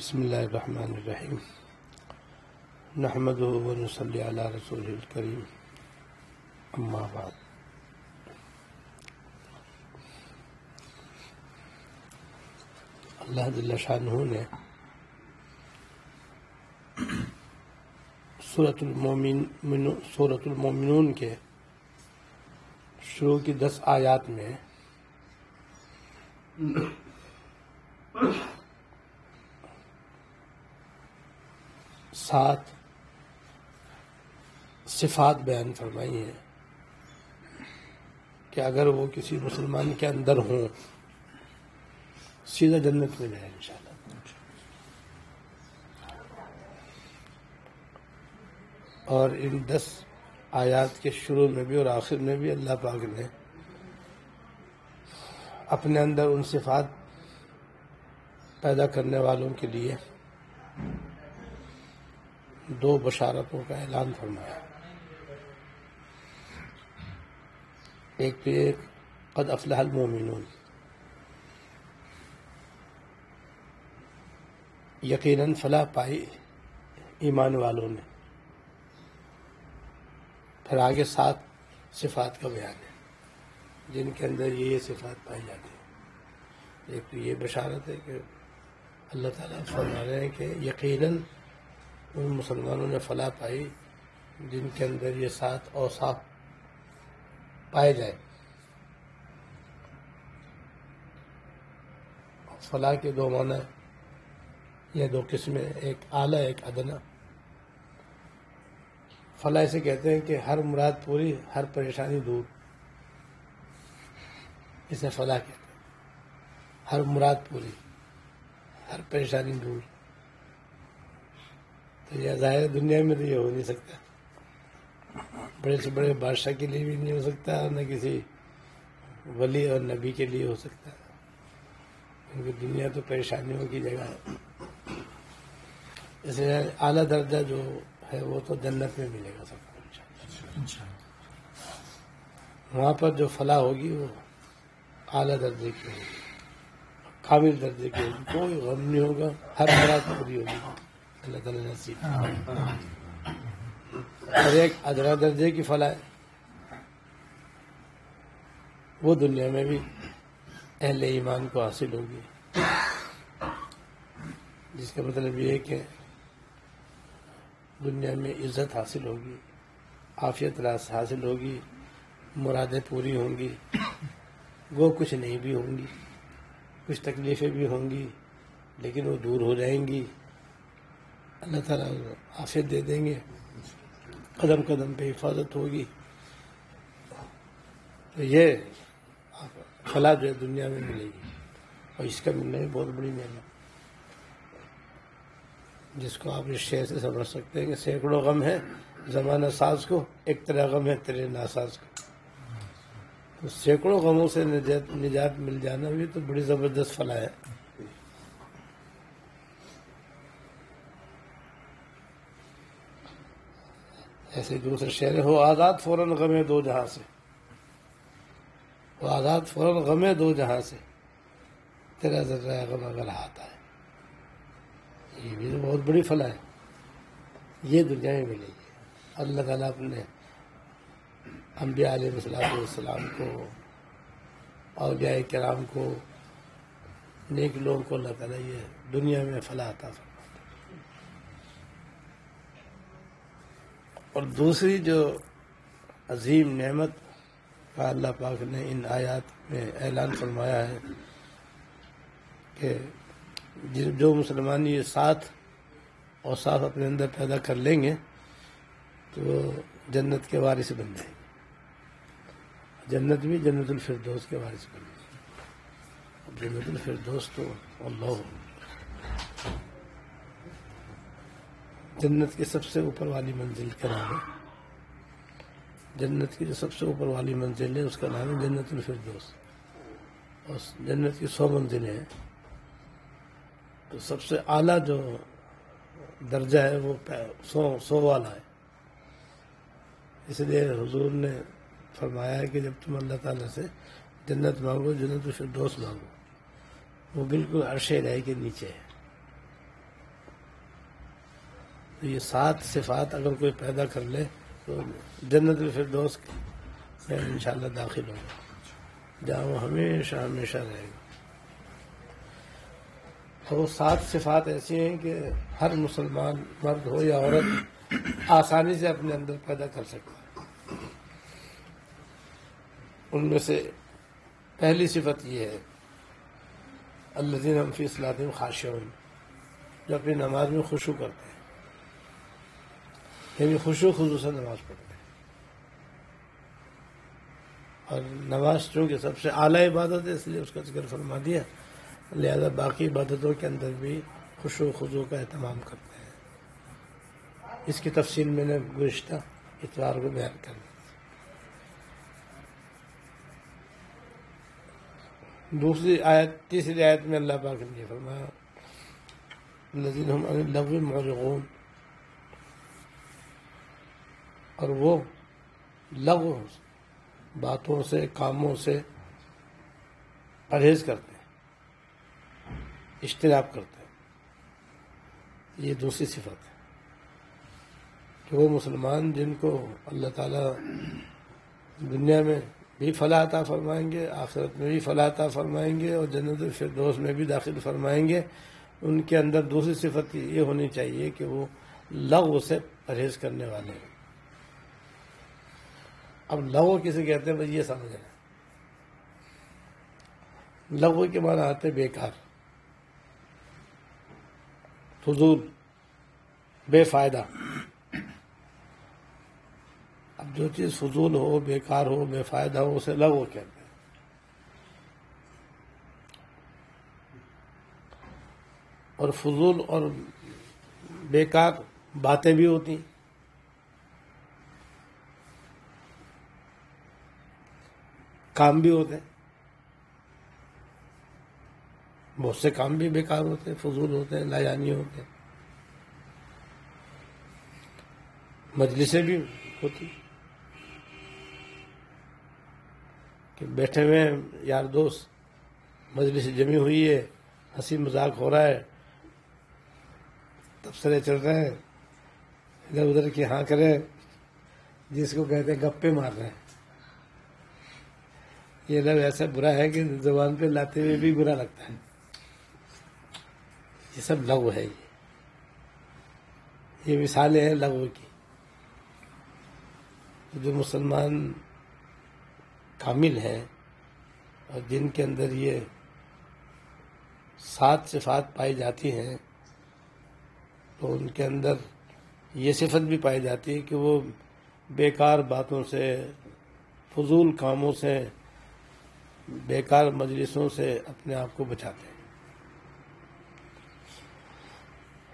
بسم اللہ الرحمن الرحیم نحمدہ و نصلی علی رسولہ الکریم اما بعد اللہ جل شانہ نے سورۃ المومنون کے شروع کی 10 آیات میں سات صفات بیان فرمائی ہیں کہ اگر وہ کسی مسلمان کے اندر ہوں سیدھا جنت میں جائے انشاءاللہ۔ اور ان 10 آیات کے شروع میں بھی اور آخر میں بھی اللہ پاک نے اپنے اندر ان صفات پیدا کرنے والوں کے لیے 2 بشارتوں کا اعلان فرمایا۔ ایک تو یہ قد افلح المومنون، یقیناً فلاح پائی ایمان والوں نے۔ پھر آگے 7 صفات کا بیان ہے جن کے اندر یہ صفات پائی جاتی ہیں۔ ایک تو یہ بشارت ہے کہ اللہ تعالیٰ فرما رہے ہیں کہ یقیناً ان مسلمانوں نے فلاح پائی جن کے اندر یہ 7 اوصاف پائے جائے۔ فلاح کے 2 معنی یا 2 قسمیں، ایک اعلیٰ ایک ادنا۔ فلاح اسے کہتے ہیں کہ ہر مراد پوری، ہر پریشانی دور، اسے فلاح کہتے ہیں۔ ہر مراد پوری، ہر پریشانی دور۔ تو یہ ظاہر دنیا میں تو یہ ہو نہیں سکتا، بڑے سے بڑے بادشاہ کے لیے بھی نہیں ہو سکتا، نہ کسی ولی اور نبی کے لیے ہو سکتا، کیونکہ دنیا تو پریشانیوں کی جگہ ہے۔ اس لیے اعلیٰ درجہ جو ہے وہ تو جنت میں ملے گا سب کو انشاءاللہ۔ وہاں پر جو فلاح ہوگی وہ اعلیٰ درجے کی ہوگی، کامل درجے کی ہوگی، کوئی غم نہیں ہوگا، ہر مراد پوری ہوگی، اللہ تعالیٰ نصیب۔ اور ایک ادنا درجے کی فلاح ہے، وہ دنیا میں بھی اہل ایمان کو حاصل ہوگی، جس کا مطلب یہ ہے کہ دنیا میں عزت حاصل ہوگی، عافیت راس حاصل ہوگی، مرادیں پوری ہوں گی، وہ کچھ نہیں بھی ہوں گی، کچھ تکلیفیں بھی ہوں گی لیکن وہ دور ہو جائیں گی، اللہ تعالیٰ عافیت دے دیں گے، قدم قدم پہ حفاظت ہوگی۔ تو یہ فلاح جو ہے دنیا میں ملے گی، اور اس کا ملنا بھی بہت بڑی نعمت، جس کو آپ اس شعر سے سمجھ سکتے ہیں کہ سینکڑوں غم ہے زمانہ ساز کو، ایک طرح غم ہے تیرے ناساز کو۔ تو سینکڑوں غموں سے نجات مل جانا بھی تو بڑی زبردست فلاح ہے۔ ایسے دوسرے شعر ہو آزاد فوراً غم 2 جہاں سے، وہ آزاد فوراً غم 2 جہاں سے، تیرا ذرہ غم اگر ہاتھ آئے۔ یہ بھی تو بہت بڑی فلاح ہے، یہ دنیا میں ملے گی۔ اللہ تعالیٰ اپنے انبیاء علیہ السلام کو، اولیاء کرام کو، نیک لوگوں کو اللہ تعالیٰ یہ دنیا میں فلاح عطا فرماتا ہے۔ اور دوسری جو عظیم نعمت کا اللہ پاک نے ان آیات میں اعلان فرمایا ہے کہ جو مسلمان یہ 7 اوصاف اپنے اندر پیدا کر لیں گے تو وہ جنت کے وارث بن جائیں گے، جنت بھی جنت الفردوس کے وارث بن جائیں گے۔ اب جنت الفردوس تو اللہ، جنت کی سب سے اوپر والی منزل کا نام ہے، جنت کی جو سب سے اوپر والی منزل ہے اس کا نام ہے جنت الفردوس، اور جنت کی 100 منزلیں ہیں، تو سب سے اعلیٰ جو درجہ ہے وہ 100 والا ہے۔ اس لیے حضور نے فرمایا ہے کہ جب تم اللہ تعالیٰ سے جنت مانگو، جنت الفردوس مانگو، وہ بالکل عرش الہی کے نیچے ہے، تو یہ 7 صفات اگر کوئی پیدا کر لے تو جنت الفردوس میں انشاءاللہ داخل ہوگا، جہاں وہ ہمیشہ ہمیشہ رہے گا۔ اور وہ 7 صفات ایسی ہیں کہ ہر مسلمان مرد ہو یا عورت آسانی سے اپنے اندر پیدا کر سکتا ہے۔ ان میں سے پہلی صفت یہ ہے الذین هم فی صلاتہم خاشعون، جو اپنی نماز میں خشوع کرتے ہیں، یعنی خشوع خضوع سے نماز پڑھتے ہیں۔ اور نماز چونکہ سب سے اعلیٰ عبادت ہے اس لیے اس کا ذکر فرما دیا، لہذا باقی عبادتوں کے اندر بھی خشوع خضوع کا اہتمام کرتے ہیں۔ اس کی تفصیل میں نے گزشتہ اتوار کو بیان کر دی۔ دوسری آیت، تیسری آیت میں اللہ پاک نے یہ فرمایا الذین هم عن اللغو معرضون، اور وہ لغو باتوں سے کاموں سے پرہیز کرتے ہیں، اجتناب کرتے ہیں۔ یہ دوسری صفت ہے کہ وہ مسلمان جن کو اللہ تعالیٰ دنیا میں بھی فلاح عطا فرمائیں گے، آخرت میں بھی فلاح عطا فرمائیں گے، اور جنت الفردوس میں بھی داخل فرمائیں گے، ان کے اندر دوسری صفت یہ ہونی چاہیے کہ وہ لغو سے پرہیز کرنے والے ہیں۔ اب لغو کسے کہتے ہیں بھائی یہ سمجھ رہے ہیں۔ لغو کے معنی آتے ہیں بیکار، فضول، بے فائدہ۔ اب جو چیز فضول ہو، بیکار ہو، بے فائدہ ہو، اسے لغو کہتے ہیں۔ اور فضول اور بیکار باتیں بھی ہوتی ہیں، کام بھی ہوتے ہیں، بہت سے کام بھی بیکار ہوتے ہیں، فضول ہوتے ہیں، لایانی ہوتے ہیں، مجلسیں بھی ہوتی ہیں کہ بیٹھے ہوئے ہیں یار دوست، مجلس جمی ہوئی ہے، ہنسی مذاق ہو رہا ہے، تبصرے چل رہے ہیں، ادھر ادھر کی ہاں کریں، جس کو کہتے ہیں گپے مار رہے ہیں۔ یہ لفظ ایسا برا ہے کہ زبان پہ لاتے ہوئے بھی برا لگتا ہے۔ یہ سب لغو ہے، یہ مثالیں ہیں لغو کی۔ جو مسلمان کامل ہیں اور جن کے اندر یہ 7 صفات پائی جاتی ہیں، تو ان کے اندر یہ صفت بھی پائی جاتی ہے کہ وہ بیکار باتوں سے، فضول کاموں سے، بیکار مجلسوں سے اپنے آپ کو بچاتے ہیں۔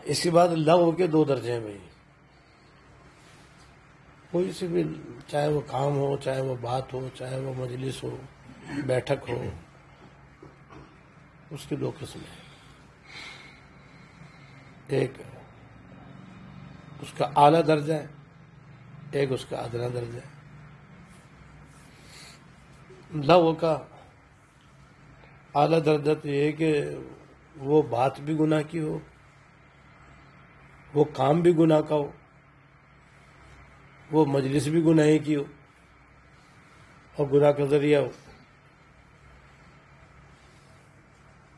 اس کے بعد لغو کے 2 درجے ہیں بھائی، کوئی سے بھی، چاہے وہ کام ہو، چاہے وہ بات ہو، چاہے وہ مجلس ہو، بیٹھک ہو، اس کی 2 قسمیں ہیں۔ ایک اس کا اعلیٰ درجہ ہے، ایک اس کا ادنا درجہ ہے۔ لغو کا اعلیٰ درجہ تو یہ ہے کہ وہ بات بھی گناہ کی ہو، وہ کام بھی گناہ کا ہو، وہ مجلس بھی گناہی کی ہو اور گناہ کا ذریعہ ہو۔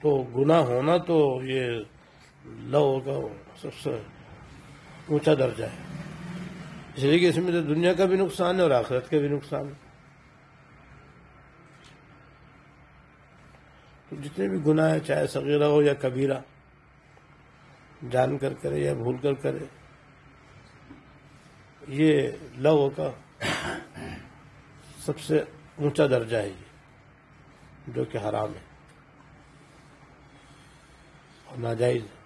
تو گناہ ہونا تو یہ لغو کا سب سے اونچا درجہ ہے، اس لیے کہ اس میں تو دنیا کا بھی نقصان ہے اور آخرت کا بھی نقصان ہے۔ تو جتنے بھی گناہ ہیں، چاہے صغیرہ ہو یا کبیرہ، جان کر کرے یا بھول کر کرے، یہ لغو کا سب سے اونچا درجہ ہے، یہ جو کہ حرام ہے اور ناجائز ہے۔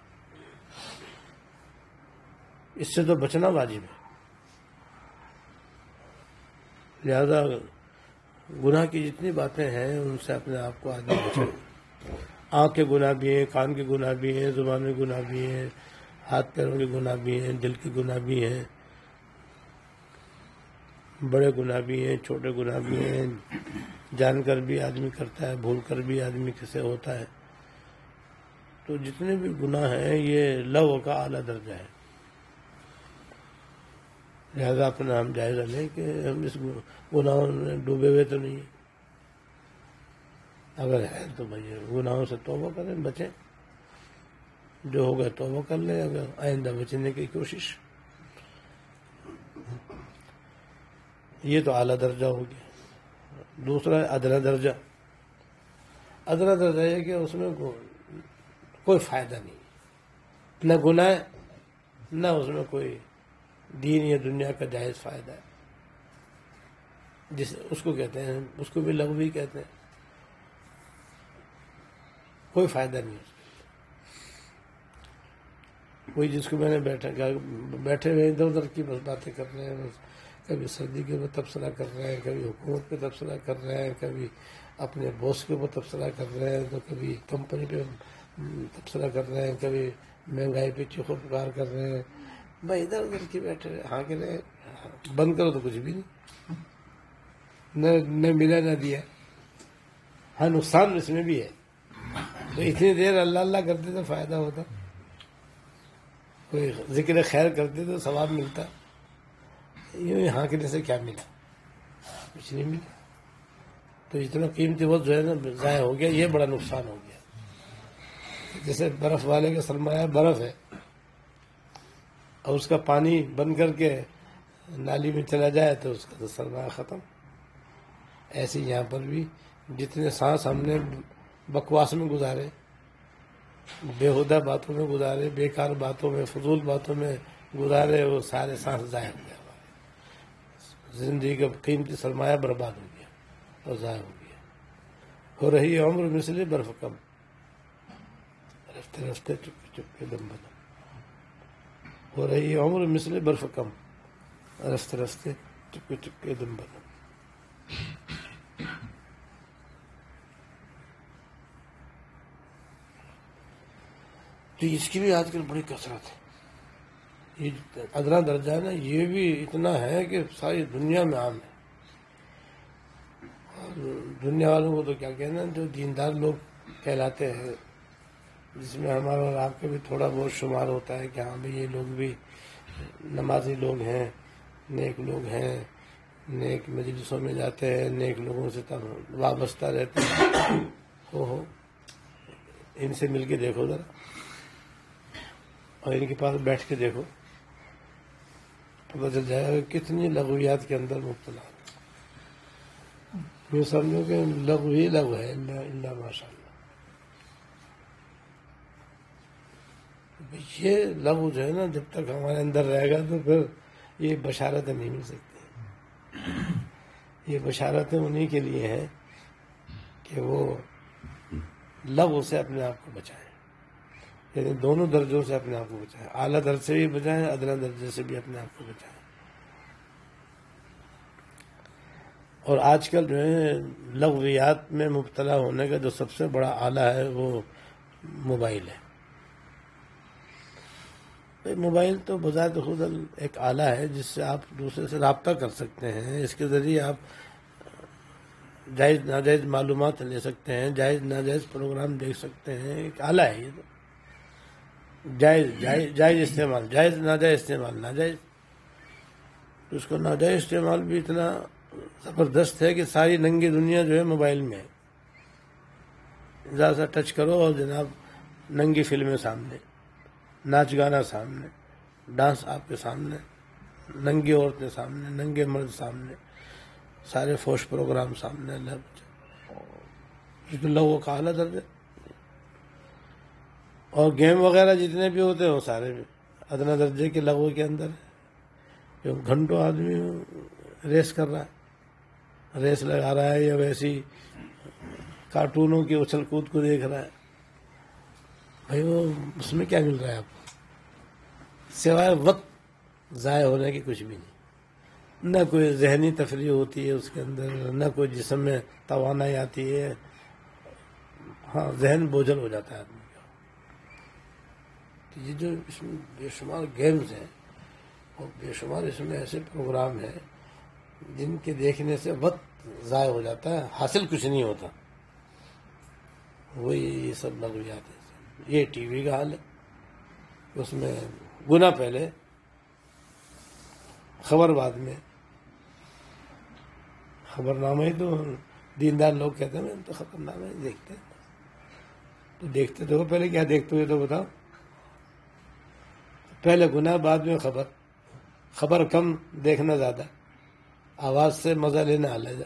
اس سے تو بچنا واجب ہے، لہذا گناہ کی جتنی باتیں ہیں ان سے اپنے آپ کو آدمی بچائے۔ آنکھ کے گناہ بھی ہیں، کان کے گناہ بھی ہیں، زبان کے گناہ بھی ہیں، ہاتھ پیروں کے گناہ بھی ہیں، دل کے گناہ بھی ہیں، بڑے گناہ بھی ہیں، چھوٹے گناہ بھی ہیں، جان کر بھی آدمی کرتا ہے، بھول کر بھی آدمی سے ہوتا ہے۔ تو جتنے بھی گناہ ہیں یہ لغو کا اعلیٰ درجہ ہے۔ لہذا اپنا ہم جائزہ لیں کہ ہم اس گناہوں میں ڈوبے ہوئے تو نہیں ہیں. اگر ہے تو بھائی گناہوں سے توبہ کریں, بچیں, جو ہوگا توبہ کر لیں, اگر آئندہ بچنے کی کوشش. یہ تو اعلیٰ درجہ ہو گیا. دوسرا ہے ادنا درجہ. ادنا درجہ یہ کہ اس میں کوئی فائدہ نہیں, نہ گناہ نہ اس میں کوئی دین یا دنیا کا جائز فائدہ ہے. اس کو کہتے ہیں, اس کو بھی لغوی کہتے ہیں. کوئی فائدہ نہیں اس میں. کوئی جس کو میں نے بیٹھے ہوئے ادھر ادھر کی بس باتیں کر رہے ہیں, بس کبھی سردی کے اوپر تبصرہ کر رہے ہیں, کبھی حکومت پہ تبصرہ کر رہے ہیں, کبھی اپنے باس کے اوپر تبصرہ کر رہے ہیں, تو کبھی کمپنی پہ تبصرہ کر رہے ہیں, کبھی مہنگائی پہ چیخو پکار کر رہے ہیں. بھائی ادھر ادھر کی بیٹھے رہے, ہاں کے رہے, بند کرو تو کچھ بھی نہیں, نہ ملا نہ دیا. ہاں نقصان اس میں بھی ہے. تو اتنی دیر اللہ اللہ کرتے تو فائدہ ہوتا, کوئی ذکر خیر کرتے تو ثواب ملتا. یوں ہی ہانکنے سے کیا ملا, کچھ نہیں ملا. تو اتنا قیمتی وقت جو ہے نا ضائع ہو گیا, یہ بڑا نقصان ہو گیا. جیسے برف والے کا سرمایہ برف ہے, اور اس کا پانی بند کر کے نالی میں چلا جائے تو اس کا تو سرمایہ ختم. ایسے یہاں پر بھی جتنے سانس ہم نے بکواس میں گزارے, بےہودہ باتوں میں گزارے, بیکار باتوں میں, فضول باتوں میں گزارے, وہ سارے سانس ضائع ہو گیا. زندگی کا قیمتی سرمایہ برباد ہو گیا اور ضائع ہو گیا. ہو رہی ہے عمر مثل برف کم, رفتے رفتے چپکے چپکے دم بدم. ہو رہی ہے عمر مثل برف کم, رفتے رفتے چپکے چپکے دم بدم. تو اس کی بھی آج کل بڑی کثرت ہے. یہ ادنا درجہ ہے نا, یہ بھی اتنا ہے کہ ساری دنیا میں عام ہے. اور دنیا والوں کو تو کیا کہنا, جو دیندار لوگ کہلاتے ہیں, جس میں ہمارا اور آپ کا بھی تھوڑا بہت شمار ہوتا ہے کہ ہاں بھائی یہ لوگ بھی نمازی لوگ ہیں, نیک لوگ ہیں, نیک مجلسوں میں جاتے ہیں, نیک لوگوں سے وابستہ رہتے ہیں. ہو ان سے مل کے دیکھو ذرا, اور ان کے پاس بیٹھ کے دیکھو, پتہ چل جائے گا کتنی لغویات کے اندر مبتلا ہے. یہ سمجھو کہ لغو ہی لغو ہے, اللہ ماشاء اللہ. یہ لغو جو ہے نا, جب تک ہمارے اندر رہے گا تو پھر یہ بشارتیں نہیں مل سکتی. یہ بشارتیں انہی کے لیے ہیں کہ وہ لغو سے اپنے آپ کو بچائیں, یعنی دونوں درجوں سے اپنے آپ کو بچائیں, اعلیٰ درجے سے بھی بچائیں, ادنا درجے سے بھی اپنے آپ کو بچائیں. اور آج کل جو ہے لغویات میں مبتلا ہونے کا جو سب سے بڑا آلہ ہے وہ موبائل ہے. موبائل تو بذات خود ایک آلہ ہے جس سے آپ دوسرے سے رابطہ کر سکتے ہیں. اس کے ذریعے آپ جائز ناجائز معلومات لے سکتے ہیں, جائز ناجائز پروگرام دیکھ سکتے ہیں. ایک آلہ ہے یہ تو. جائز استعمال جائز, ناجائز استعمال ناجائز. اس کو ناجائز استعمال بھی اتنا زبردست ہے کہ ساری ننگی دنیا جو ہے موبائل میں ہے. ذرا سا ٹچ کرو اور جناب ننگی فلمیں سامنے, ناچ گانا سامنے, ڈانس آپ کے سامنے, ننگی عورتیں سامنے, ننگے مرد سامنے, سارے فوش پروگرام سامنے. لوگوں کا اعلیٰ درجہ. اور گیم وغیرہ جتنے بھی ہوتے ہیں وہ سارے بھی ادنا درجے کے لغو کے اندر ہے. گھنٹوں آدمی ریس کر رہا ہے, ریس لگا رہا ہے, یا ویسی کارٹونوں کی اچھل کود کو دیکھ رہا ہے. بھائی وہ اس میں کیا مل رہا ہے آپ کو, سوائے وقت ضائع ہونے کی کچھ بھی نہیں. نہ کوئی ذہنی تفریح ہوتی ہے اس کے اندر, نہ کوئی جسم میں توانائی آتی ہے. ہاں ذہن بوجھل ہو جاتا ہے آدمی کا. یہ جو اس میں بے شمار گیمز ہیں اور بے شمار اس میں ایسے پروگرام ہیں جن کے دیکھنے سے وقت ضائع ہو جاتا ہے, حاصل کچھ نہیں ہوتا. وہی یہ سب لغویات ہیں. یہ ٹی وی کا حال ہے, اس میں گناہ پہلے خبر بعد میں. خبر نامہ ہی تو دیندار لوگ کہتے ہیں ہم تو خبر نامہ ہی دیکھتے ہیں. تو دیکھتے تو پہلے کیا دیکھتے ہوئے تو بتاؤ. پہلے گناہ بعد میں خبر. خبر کم دیکھنا زیادہ. آواز سے مزہ لینا الگ.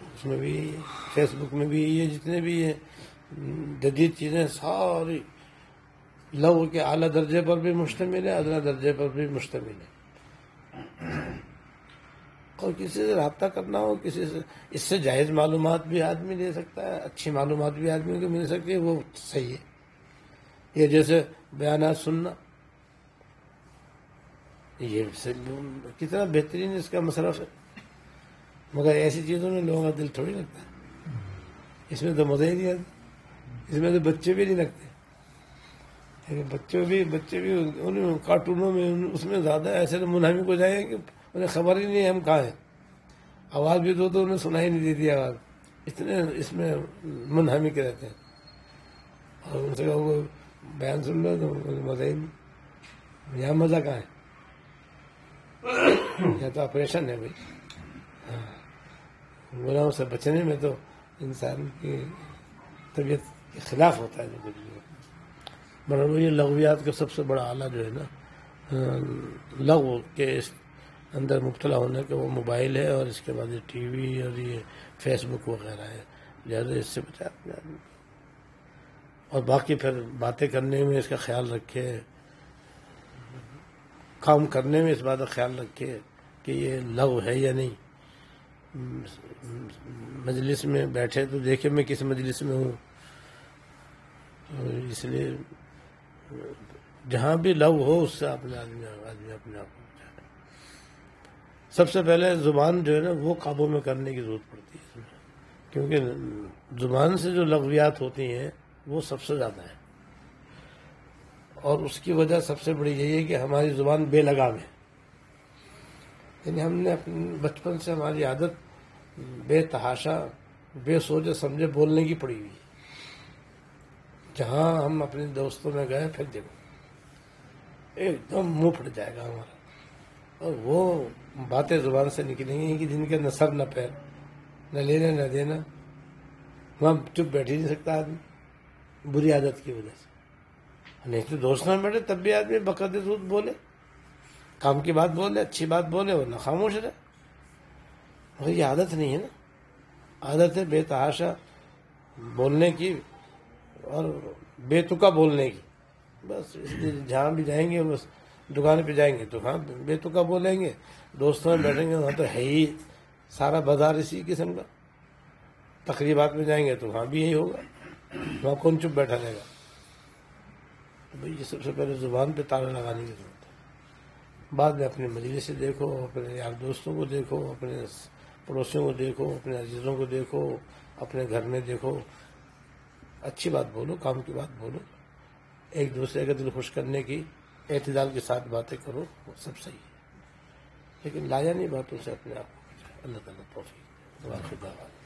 اس میں بھی فیس بک میں بھی یہ جتنے بھی یہ جدید چیزیں ساری لو کے اعلیٰ درجے پر بھی مشتمل ہے, ادنا درجے پر بھی مشتمل ہے. اور کسی سے رابطہ کرنا ہو, کسی سے اس سے جائز معلومات بھی آدمی لے سکتا ہے, اچھی معلومات بھی آدمی کو مل سکتی ہے, وہ صحیح ہے. یہ جیسے بیانات سننا, یہ کتنا بہترین اس کا مصرف ہے. مگر ایسی چیزوں میں لوگوں کا دل تھوڑی لگتا ہے. اس میں تو مزہ ہی نہیں آتا. اس میں تو بچے بھی نہیں لگتے. بچے بھی ان کارٹونوں میں اس میں زیادہ ایسے منہمک ہو جائیں کہ انہیں خبر ہی نہیں ہے ہم کہاں ہیں. آواز بھی تو انہیں سنائی نہیں دیتی آواز, اتنے اس میں منہمک رہتے ہیں. اور ان سے وہ بیان سن لو تو مزہ ہی نہیں. یہاں مزہ کہاں ہے؟ یہ تو آپریشن ہے بھائی. گناہوں سے بچنے میں تو انسان کی طبیعت کے خلاف ہوتا ہے. مگر یہ لغویات کا سب سے بڑا آلہ جو ہے نا, لغو کے اندر مبتلا ہونے کا وہ موبائل ہے, اور اس کے بعد یہ ٹی وی اور یہ فیس بک وغیرہ ہے. لہٰذا اس سے بچا اپنے آدمی. اور باقی پھر باتیں کرنے میں اس کا خیال رکھے, کام کرنے میں اس بات کا خیال رکھے کہ یہ لغو ہے یا نہیں. مجلس میں بیٹھے تو دیکھے میں کس مجلس میں ہوں. اس لیے جہاں بھی لغو ہو اس سے اپنے آدمی اپنے آپ کو بچانا. سب سے پہلے زبان جو ہے نا وہ قابو میں کرنے کی ضرورت پڑتی ہے, کیونکہ زبان سے جو لغویات ہوتی ہیں وہ سب سے زیادہ ہے. اور اس کی وجہ سب سے بڑی یہی ہے کہ ہماری زبان بے لگام ہے. یعنی ہم نے اپنے بچپن سے ہماری عادت بے تحاشا بے سوچے سمجھے بولنے کی پڑی ہوئی ہے. جہاں ہم اپنے دوستوں میں گئے پھر دیکھو ایک دم منہ پھٹ جائے گا ہمارا, اور وہ باتیں زبان سے نکلیں گی کہ جن کے نہ سر نہ پیر, نہ لینا نہ دینا. وہاں چپ بیٹھ ہی نہیں سکتا آدمی بری عادت کی وجہ سے. نہیں تو دوستوں میں بیٹھے تب بھی آدمی بقدر سود بولے, کام کی بات بولے, اچھی بات بولے, ورنہ خاموش رہے. مگر یہ عادت نہیں ہے نا. عادت ہے بے تحاشا بولنے کی اور بے تکا بولنے کی. بس اس لیے جہاں بھی جائیں گے, بس دکان پہ جائیں گے تو ہاں بے تکا بولیں گے, دوستوں میں بیٹھیں گے وہاں تو ہے ہی سارا بازار اسی قسم کا. تقریبات میں جائیں گے تو وہاں بھی یہی ہوگا, وہاں کون چپ بیٹھا رہے گا. تو بھائی یہ سب سے پہلے زبان پہ تالا لگانے کی ضرورت ہے. بعد میں اپنے مجلس سے دیکھو, اپنے یار دوستوں کو دیکھو, اپنے پڑوسیوں کو دیکھو, اپنے عزیزوں کو دیکھو, اپنے گھر میں دیکھو. اچھی بات بولو, کام کی بات بولو, ایک دوسرے کا دل خوش کرنے کی اعتدال کے ساتھ باتیں کرو, وہ سب صحیح ہے. لیکن لاجانی باتوں سے اپنے آپ کو بچائے. اللہ تعالیٰ توفیق.